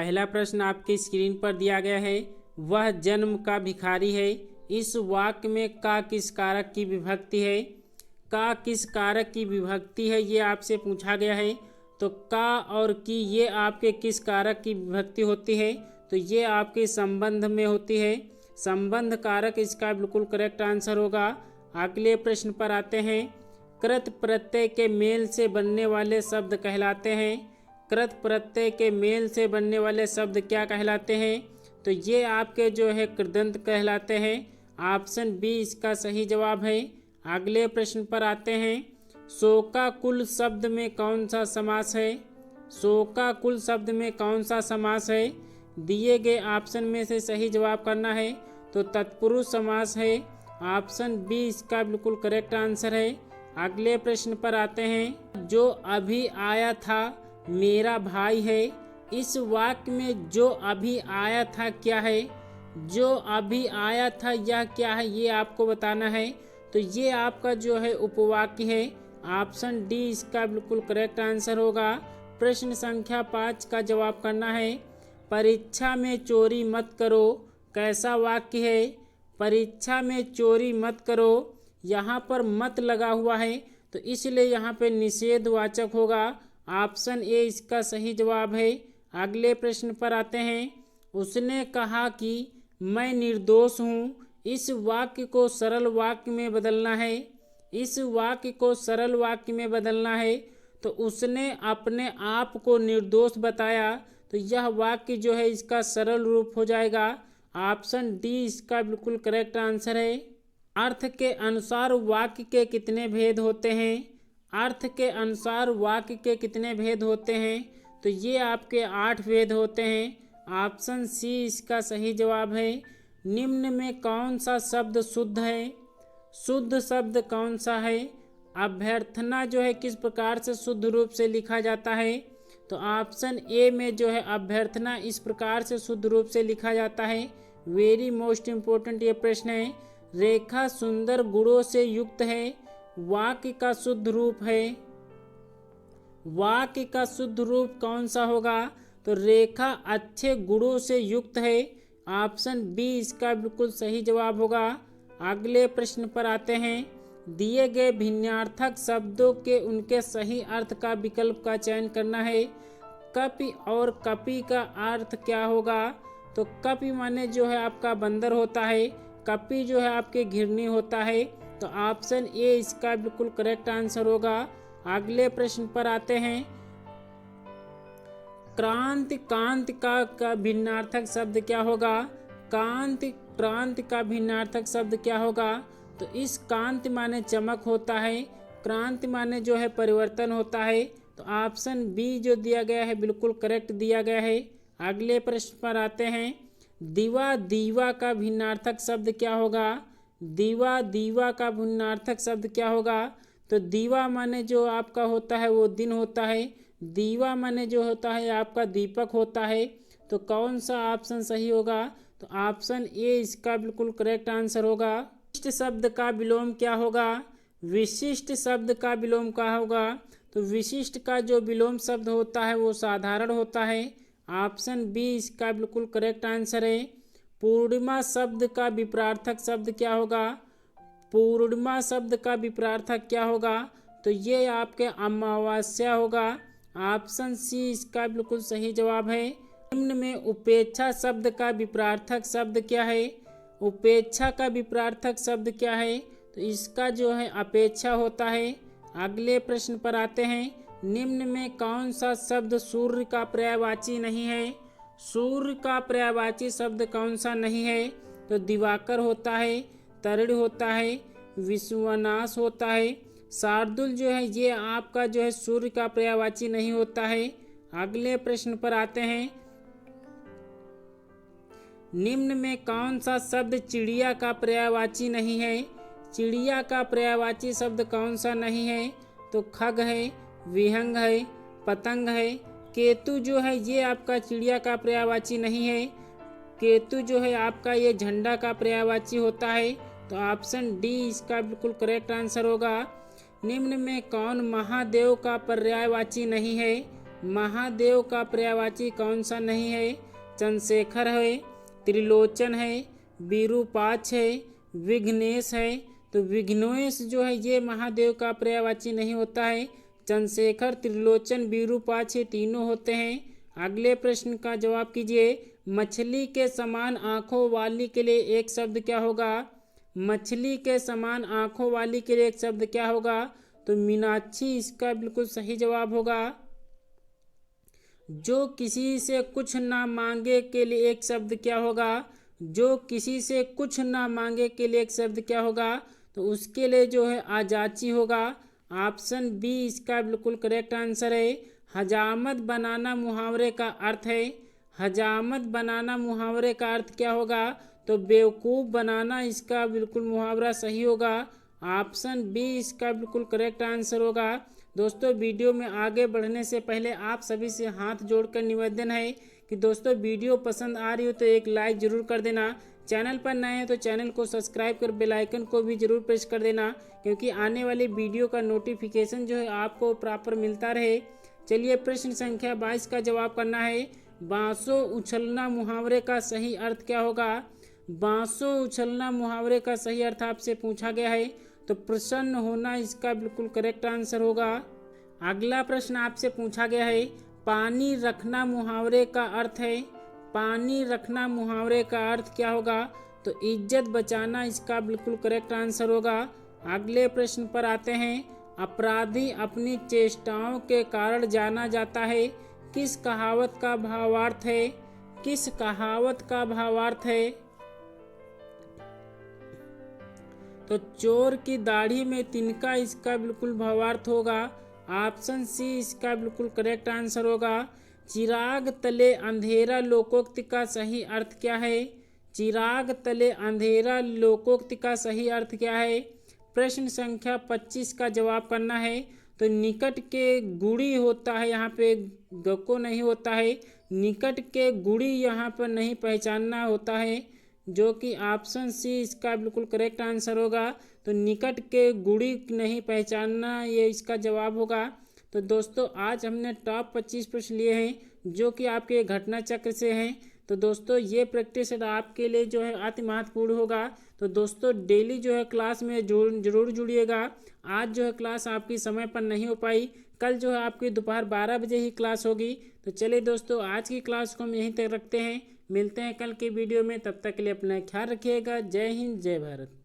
पहला प्रश्न आपकी स्क्रीन पर दिया गया है, वह जन्म का भिखारी है। इस वाक्य में का किस कारक की विभक्ति है? का किस कारक की विभक्ति है, ये आपसे पूछा गया है। तो का और की ये आपके किस कारक की विभक्ति होती है? तो ये आपके संबंध में होती है। संबंध कारक इसका बिल्कुल करेक्ट आंसर होगा। अगले प्रश्न पर आते हैं। कृत प्रत्यय के मेल से बनने वाले शब्द कहलाते हैं। कृत प्रत्यय के मेल से बनने वाले शब्द क्या कहलाते हैं? तो ये आपके जो है कृदंत कहलाते हैं। ऑप्शन बी इसका सही जवाब है। अगले प्रश्न पर आते हैं। शोकाकुल शब्द में कौन सा समास है? शोकाकुल शब्द में कौन सा समास है? दिए गए ऑप्शन में से सही जवाब करना है। तो तत्पुरुष समास है। ऑप्शन बी इसका बिल्कुल करेक्ट आंसर है। अगले प्रश्न पर आते हैं। जो अभी आया था मेरा भाई है। इस वाक्य में जो अभी आया था क्या है? जो अभी आया था यह क्या है, ये आपको बताना है। तो ये आपका जो है उपवाक्य है। ऑप्शन डी इसका बिल्कुल करेक्ट आंसर होगा। प्रश्न संख्या 5 का जवाब करना है। परीक्षा में चोरी मत करो कैसा वाक्य है? परीक्षा में चोरी मत करो, यहाँ पर मत लगा हुआ है तो इसलिए यहाँ पे निषेधवाचक होगा। ऑप्शन ए इसका सही जवाब है। अगले प्रश्न पर आते हैं। उसने कहा कि मैं निर्दोष हूँ। इस वाक्य को सरल वाक्य में बदलना है। इस वाक्य को सरल वाक्य में बदलना है। तो उसने अपने आप को निर्दोष बताया, तो यह वाक्य जो है इसका सरल रूप हो जाएगा। ऑप्शन डी इसका बिल्कुल करेक्ट आंसर है। अर्थ के अनुसार वाक्य के कितने भेद होते हैं? अर्थ के अनुसार वाक्य के कितने भेद होते हैं? तो ये आपके 8 भेद होते हैं। ऑप्शन सी इसका सही जवाब है। निम्न में कौन सा शब्द शुद्ध है? शुद्ध शब्द कौन सा है? अभ्यर्थना जो है किस प्रकार से शुद्ध रूप से लिखा जाता है? तो ऑप्शन ए में जो है अभ्यर्थना इस प्रकार से शुद्ध रूप से लिखा जाता है। वेरी मोस्ट इम्पोर्टेंट ये प्रश्न है। रेखा सुंदर गुणों से युक्त है, वाक्य का शुद्ध रूप है। वाक्य का शुद्ध रूप कौन सा होगा? तो रेखा अच्छे गुणों से युक्त है। ऑप्शन बी इसका बिल्कुल सही जवाब होगा। अगले प्रश्न पर आते हैं। दिए गए भिन्नार्थक शब्दों के उनके सही अर्थ का विकल्प का चयन करना है। कपि और कपि का अर्थ क्या होगा? तो कपि माने जो है आपका बंदर होता है, कपि जो है आपके घिरनी होता है। तो ऑप्शन ए इसका बिल्कुल करेक्ट आंसर होगा। अगले प्रश्न पर आते हैं। क्रांति कांति का भिन्नार्थक शब्द क्या होगा? कांति क्रांति का भिन्नार्थक शब्द क्या होगा? तो इस कांति माने चमक होता है, क्रांति माने जो है परिवर्तन होता है। तो ऑप्शन बी जो दिया गया है बिल्कुल करेक्ट दिया गया है। अगले प्रश्न पर आते हैं। दीवा दीवा का भिन्नार्थक शब्द क्या होगा? दीवा दीवा का भिन्नार्थक शब्द क्या होगा? तो दीवा माने जो आपका होता है वो दिन होता है, दीवा माने जो होता है आपका दीपक होता है। तो कौन सा ऑप्शन सही होगा? तो ऑप्शन ए इसका बिल्कुल करेक्ट आंसर होगा। विशिष्ट शब्द का विलोम क्या होगा? विशिष्ट शब्द का विलोम क्या होगा? तो विशिष्ट का जो विलोम शब्द होता है वो साधारण होता है। ऑप्शन बी इसका बिल्कुल करेक्ट आंसर है। पूर्णिमा शब्द का विपरार्थक शब्द क्या होगा? पूर्णिमा शब्द का विपरार्थक क्या होगा? तो ये आपके अमावस्या होगा। ऑप्शन सी इसका बिल्कुल सही जवाब है। निम्न में उपेक्षा शब्द का विपरार्थक शब्द क्या है? उपेक्षा का विपरार्थक शब्द क्या है? तो इसका जो है अपेक्षा होता है। अगले प्रश्न पर आते हैं। निम्न में कौन सा शब्द सूर्य का पर्यायवाची नहीं है? सूर्य का पर्यायवाची शब्द कौन सा नहीं है? तो दिवाकर होता है, तरुण होता है, विश्वनाश होता है। शार्दुल जो है ये आपका जो है सूर्य का पर्यायवाची नहीं होता है। अगले प्रश्न पर आते हैं। निम्न में कौन सा शब्द चिड़िया का पर्यायवाची नहीं है? चिड़िया का पर्यायवाची शब्द कौन सा नहीं है? तो खग है, विहंग है, पतंग है। केतु जो है ये आपका चिड़िया का पर्यायवाची नहीं है। केतु जो है आपका ये झंडा का पर्यायवाची होता है। तो ऑप्शन डी इसका बिल्कुल करेक्ट आंसर होगा। निम्न में कौन महादेव का पर्यायवाची नहीं है? महादेव का पर्यायवाची कौन सा नहीं है? चंद्रशेखर है, त्रिलोचन है, विरूपाक्ष है, विघ्नेश है। तो विघ्नेश जो है ये महादेव का पर्यायवाची नहीं होता है। चंद्रशेखर, त्रिलोचन, विरूपाक्ष तीनों होते हैं। अगले प्रश्न का जवाब कीजिए। मछली के समान आंखों वाली के लिए एक शब्द क्या होगा? मछली के समान आंखों वाली के लिए एक शब्द क्या होगा? तो मीनाक्षी इसका बिल्कुल सही जवाब होगा। जो किसी से कुछ ना मांगे के लिए एक शब्द क्या होगा? जो किसी से कुछ ना मांगे के लिए एक शब्द क्या होगा? तो उसके लिए जो है आजाची होगा। ऑप्शन बी इसका बिल्कुल करेक्ट आंसर है। हजामत बनाना मुहावरे का अर्थ है। हजामत बनाना मुहावरे का अर्थ क्या होगा? तो बेवकूफ़ बनाना इसका बिल्कुल मुहावरा सही होगा। ऑप्शन बी इसका बिल्कुल करेक्ट आंसर होगा। दोस्तों वीडियो में आगे बढ़ने से पहले आप सभी से हाथ जोड़कर निवेदन है कि दोस्तों वीडियो पसंद आ रही हो तो एक लाइक ज़रूर कर देना। चैनल पर नए हैं तो चैनल को सब्सक्राइब कर बेल आइकन को भी ज़रूर प्रेस कर देना, क्योंकि आने वाली वीडियो का नोटिफिकेशन जो है आपको प्रॉपर मिलता रहे। चलिए प्रश्न संख्या 22 का जवाब करना है। बांसों उछलना मुहावरे का सही अर्थ क्या होगा? बांसों उछलना मुहावरे का सही अर्थ आपसे पूछा गया है, तो प्रसन्न होना इसका बिल्कुल करेक्ट आंसर होगा। अगला प्रश्न आपसे पूछा गया है। पानी रखना मुहावरे का अर्थ है। पानी रखना मुहावरे का अर्थ क्या होगा? तो इज्जत बचाना इसका बिल्कुल करेक्ट आंसर होगा। अगले प्रश्न पर आते हैं। अपराधी अपनी चेष्टाओं के कारण जाना जाता है। किस कहावत का भावार्थ है? किस कहावत का भावार्थ है? तो चोर की दाढ़ी में तिनका इसका बिल्कुल भावार्थ होगा। ऑप्शन सी इसका बिल्कुल करेक्ट आंसर होगा। चिराग तले अंधेरा लोकोक्ति का सही अर्थ क्या है? चिराग तले अंधेरा लोकोक्ति का सही अर्थ क्या है? प्रश्न संख्या 25 का जवाब करना है। तो निकट के गुड़ी होता है, यहाँ पे गको नहीं होता है। निकट के गुड़ी यहाँ पर नहीं पहचानना होता है, जो कि ऑप्शन सी इसका बिल्कुल करेक्ट आंसर होगा। तो निकट के गुड़ी नहीं पहचानना ये इसका जवाब होगा। तो दोस्तों आज हमने टॉप 25 प्रश्न लिए हैं जो कि आपके घटना चक्र से हैं। तो दोस्तों ये प्रैक्टिस आपके लिए जो है अति महत्वपूर्ण होगा। तो दोस्तों डेली जो है क्लास में जरूर जुड़िएगा। आज जो है क्लास आपकी समय पर नहीं हो पाई, कल जो है आपकी दोपहर 12 बजे ही क्लास होगी। तो चलिए दोस्तों आज की क्लास को हम यहीं तक रखते हैं। मिलते हैं कल की वीडियो में, तब तक के लिए अपना ख्याल रखिएगा। जय हिंद, जय भारत।